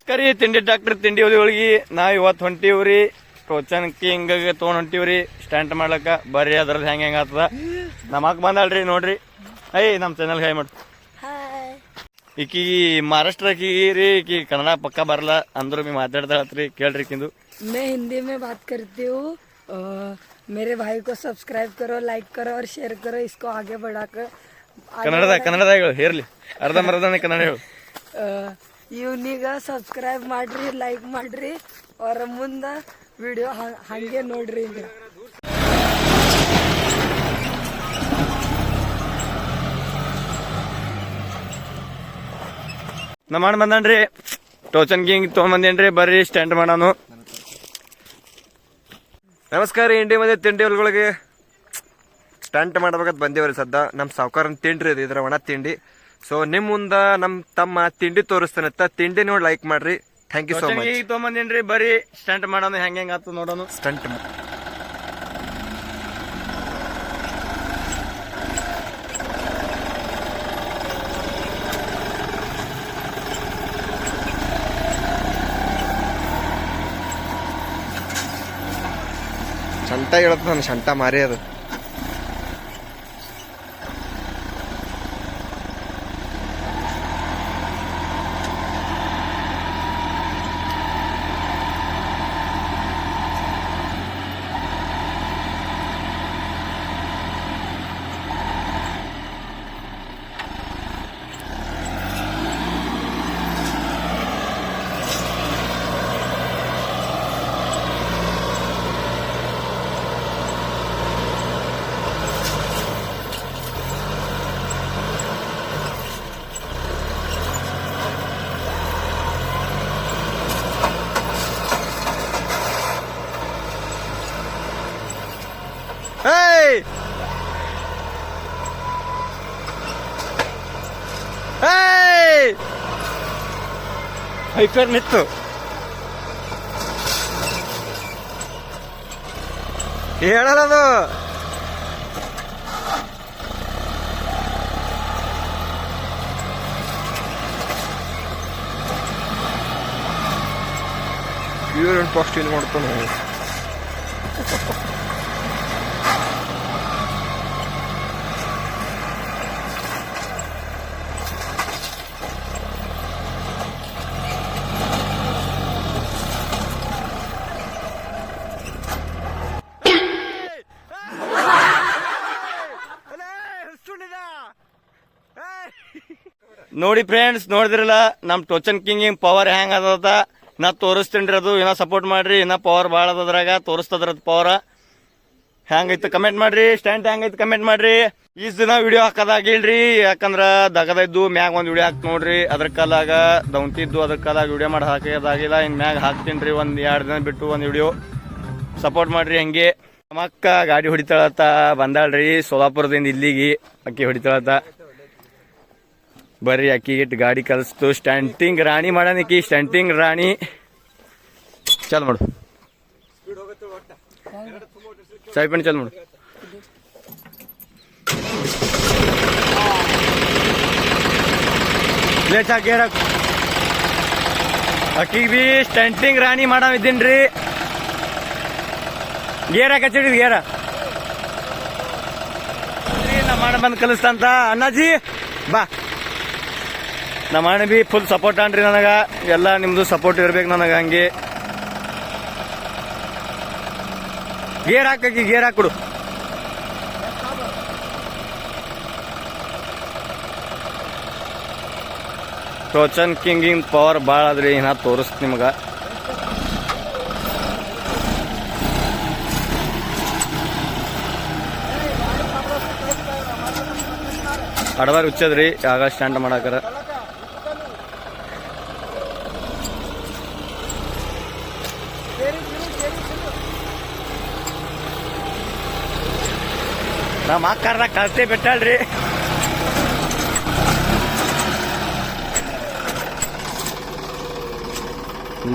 ನಮಸ್ಕಾರ ರೀ ತಿಂಡಿ ಡಾಕ್ಟರ್ ತಿಂಡಿ ಒಳಗಿ ನಾವ್ ಇವತ್ತು ಹೊಂಟಿವ್ರಿ ಟೋಚನ್ ಕಿಂಗ್ ತೊಗೊಂಡ್ ಹೊಂಟಿವ್ರಿ ಸ್ಟ್ಯಾಂಟ್ ಮಾಡ್ಲಕ್ಕ ಬರ್ರಿ ಅದ್ರದ್ದು ಹೆಂಗ ಆತದ ನಮಕ್ ಬಂದಲ್ರಿ ನೋಡ್ರಿ ನಮ್ ಚಾನಲ್ ಹೈ ಮಾಡು ಈಕಿ ಮಹಾರಾಷ್ಟ್ರ ರೀ ಈಕಿ ಕನ್ನಡ ಪಕ್ಕ ಬರಲ್ಲ ಅಂದ್ರು ಬಿ ಮಾತಾಡ್ತಾಳತ್ರಿ ಕೇಳ್ರಿ ಕಿಂದು मैं हिंदी में बात करती हूँ मेरे भाई को सब्सक्राइब करो लाइक करो और शेयर करो इसको आगे बढ़ाकर ಕನ್ನಡದಾಗ ಹೇರ್ಲಿ ಅರ್ಧಂಬರ್ಧನೆ ಕನ್ನಡ ಹೇಳು ಇವನಿಗ ಸಬ್ಸ್ಕ್ರೈಬ್ ಮಾಡ್ರಿ ಲೈಕ್ ಮಾಡ್ರಿ ಅವ್ರ ಮುಂದ ವಿಡಿಯೋ ಹಂಗೆ ನೋಡ್ರಿ ಈಗ ನಮ್ಮ ಅಣ್ಣ ಬಂದನ್ರಿ ಟೋಚನ್ ಕಿಂಗ್ ತೊಗೊಂಬಂದೇನ್ರಿ ಬರ್ರಿ ಸ್ಟ್ಯಾಂಡ್ ಮಾಡೋನು ನಮಸ್ಕಾರ ಇಂಡಿ ಮಧ್ಯೆ ತಿಂಡಿ ಹೊಲ್ಗಳಿಗೆ ಸ್ಟಂಟ್ ಮಾಡ್ಬೇಕಂತ ಬಂದೇವ್ರಿ ಸದ್ದ ನಮ್ಮ ಸಾವುಕಾರನ ತಿಂಡ್ರಿ ಇದು ಇದ್ರ ಒಣ ತಿಂಡಿ ಸೊ ನಿಮ್ ಮುಂದ ನಮ್ ತಮ್ಮ ತಿಂಡಿ ತೋರಿಸ್ತಾನತ್ತ ತಿಂಡಿ ನೋಡಿ ಲೈಕ್ ಮಾಡ್ರಿ ಥ್ಯಾಂಕ್ ಯು ಸೋ ಮಚ್ ತೊಗೊಂಬಂದೇನ್ರಿ ಬರ್ರಿ ಸ್ಟ್ಯಾಂಟ್ ಮಾಡೋನು ಹೆಂಗ ಆತು ನೋಡೋನು ಸ್ಟಂಟ್ ಶಂಟ ಹೇಳತ್ತ ನಾನು ಶಂಟ ಮಾರಿ ಅದು ಹೈಕರ್ ನಿತ್ತು ಹೇಳಲ್ಲದು ಪ್ಯೂರ್ ಫಾಸ್ಟ್ ಇಲ್ಲಿ ಮಾಡ್ತಾನೆ ನೋಡಿ ಫ್ರೆಂಡ್ಸ್ ನೋಡಿದ್ರಲ್ಲ ನಮ್ ಟೋಚನ್ ಕಿಂಗ್ ಪವರ್ ಹೆಂಗ್ ಅದ ನಾ ತೋರಿಸ್ತೀನ್ರಿ ಅದು ಇನ್ನ ಸಪೋರ್ಟ್ ಮಾಡ್ರಿ ಇನ್ನ ಪವರ್ ಬಾಳ ಅದ್ರಾಗ ತೋರಿಸ್ತದ್ರದ್ ಪವರ್ ಹೆಂಗೈತಿ ಕಮೆಂಟ್ ಮಾಡ್ರಿ ಸ್ಟ್ಯಾಂಡ್ ಹೆಂಗೈತಿ ಕಮೆಂಟ್ ಮಾಡ್ರಿ ಈಸ್ ದಿನ ವಿಡಿಯೋ ಹಾಕೋದಾಗಿಲ್ರಿ ಯಾಕಂದ್ರ ದಗದಿದ್ದು ಮ್ಯಾಗ ಒಂದ್ ವಿಡಿಯೋ ಹಾಕ್ ನೋಡ್ರಿ ಅದ್ರ ಕಾಲಾಗ ದೌಂತಿದ್ದು ಅದ್ರ ಕಾಲಾಗ ವಿಡಿಯೋ ಮಾಡಿ ಹಾಕೋದಾಗಿಲ್ಲ ಇನ್ ಮ್ಯಾಗ ಹಾಕ್ತೀನ್ರಿ ಒಂದ್ 2 ದಿನ ಬಿಟ್ಟು ಒಂದ್ ವಿಡಿಯೋ ಸಪೋರ್ಟ್ ಮಾಡ್ರಿ ಹಂಗೆ ನಮ್ಮಕ್ಕ ಗಾಡಿ ಹೊಡಿತಾಳತ್ತ ಬಂದಾಳ್ರಿ ಸೋಲಾಪುರದಿಂದ ಇಲ್ಲಿಗೆ ಅಕ್ಕಿ ಹೊಡಿತಾಳತ್ತ ಬರ್ರಿ ಅಕ್ಕಿ ಇಟ್ಟು ಗಾಡಿ ಕಲಿಸ್ತು ಸ್ಟಂಟಿಂಗ್ ರಾಣಿ ಮಾಡನಿಕ್ಕಿ ಸ್ಟಂಟಿಂಗ್ ರಾಣಿ ಚಲ್ ಮಾಡು ಸಾಯ್ಪಣಿ ಚಲ್ ಮಾಡು ಲೇಟ್ ಹಾಕಿ ಅಕ್ಕಿಗೆ ಬಿ ಸ್ಟಂಟಿಂಗ್ ರಾಣಿ ಮಾಡವಿದ್ದೀನ್ರಿ ಗೇರ ಕಚ್ಚಿಡಿದ್ ಗೇರ ನಮ್ಮ ಅಣ್ಣ ಬಂದು ಕಲಿಸ್ತಂತ ಅಣ್ಣಾಜಿ ಬಾ ನಮ್ಮ ಅಣ್ಣ ಬಿ ಫುಲ್ ಸಪೋರ್ಟ್ ಅನ್ರಿ ನನಗ ಎಲ್ಲ ನಿಮ್ದು ಸಪೋರ್ಟ್ ಇರ್ಬೇಕು ನನಗ ಹಂಗೆ ಗೇರ್ ಹಾಕಿ ಗೇರ್ ಹಾಕೊಡು ಟೋಚನ್ ಕಿಂಗಿಂಗ್ ಪವರ್ ಭಾಳ ಅದ್ರಿ ನಾ ತೋರಿಸ್ತೀನಿ ನಿಮಗ ಅಡವಾರಿ ಹುಚ್ಚದ್ರಿ ಆಗ ಸ್ಟ್ಯಾಂಡ್ ಮಾಡಾಕರ ನಮ್ಮ ಅಕ್ಕಾರ್ದಾಗ ಕಲ್ತೆ ಬಿಟ್ಟಾಳ್ರಿ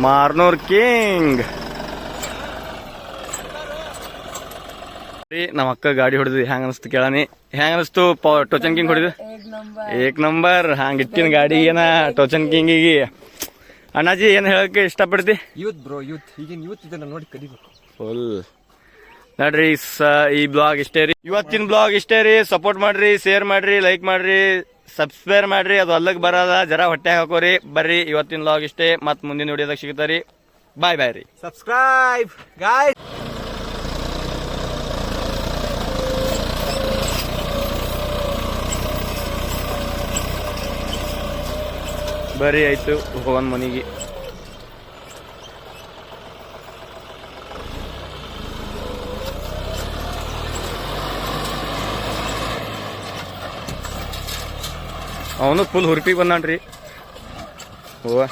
ಮಾರ್ನೂರ್ ಕಿಂಗ್ ನಮ್ಮ ಅಕ್ಕ ಗಾಡಿ ಹೊಡೆದ್ವಿ ಹೆಂಗ ಅನಿಸ್ತು ಕೇಳನಿ ಹೆಂಗ ಅನಿಸ್ತು ಟೋಚನ್ ಕಿಂಗ್ ಹೊಡಿದು ಏಕ್ ನಂಬರ್ ಹಂಗ ಇಟ್ಟಿನ ಗಾಡಿ ಏನ ಟೋಚನ್ ಕಿಂಗಿಗೆ ಅಣ್ಣಾಜಿ ಏನು ಹೇಳಕ್ಕೆ ಇಷ್ಟಪಡ್ತಿ? ಯೂತ್ ಬ್ರೋ, ಯೂತ್ ಈಗಿನ ಯೂತ್ ಇದನ್ನ ನೋಡಿ ಕಲಿಬೇಕು. ಫುಲ್ ನೋಡ್ರಿ ಈ ಬ್ಲಾಗ್ ಇಷ್ಟೇ ರೀ, ಇವತ್ತಿನ ಬ್ಲಾಗ್ ಇಷ್ಟೇ ರೀ. ಸಪೋರ್ಟ್ ಮಾಡ್ರಿ, ಶೇರ್ ಮಾಡ್ರಿ, ಲೈಕ್ ಮಾಡ್ರಿ, ಸಬ್ಸ್ಕ್ರೈಬ್ ಮಾಡ್ರಿ. ಅದು ಅಲ್ಲಕ್ಕೆ ಬರೋದ ಜರ ಹೊಟ್ಟೆ ಹಾಕೋರಿ. ಬರ್ರಿ, ಇವತ್ತಿನ ಬ್ಲಾಗ್ ಇಷ್ಟೇ. ಮತ್ತೆ ಮುಂದಿನ ವಿಡಿಯೋದಾಗ ಸಿಗ್ತಾರಿ. ಬಾಯ್ ಬಾಯ್ ರೀ. Subscribe guys. ಬರ್ರಿ, ಆಯ್ತು ಹೋಗೋಣ ಮನೆಗೆ. ಅವನು ಫುಲ್ ಹುರುಪಿಗೆ ಬಂದಾನ್ರಿ. ಓ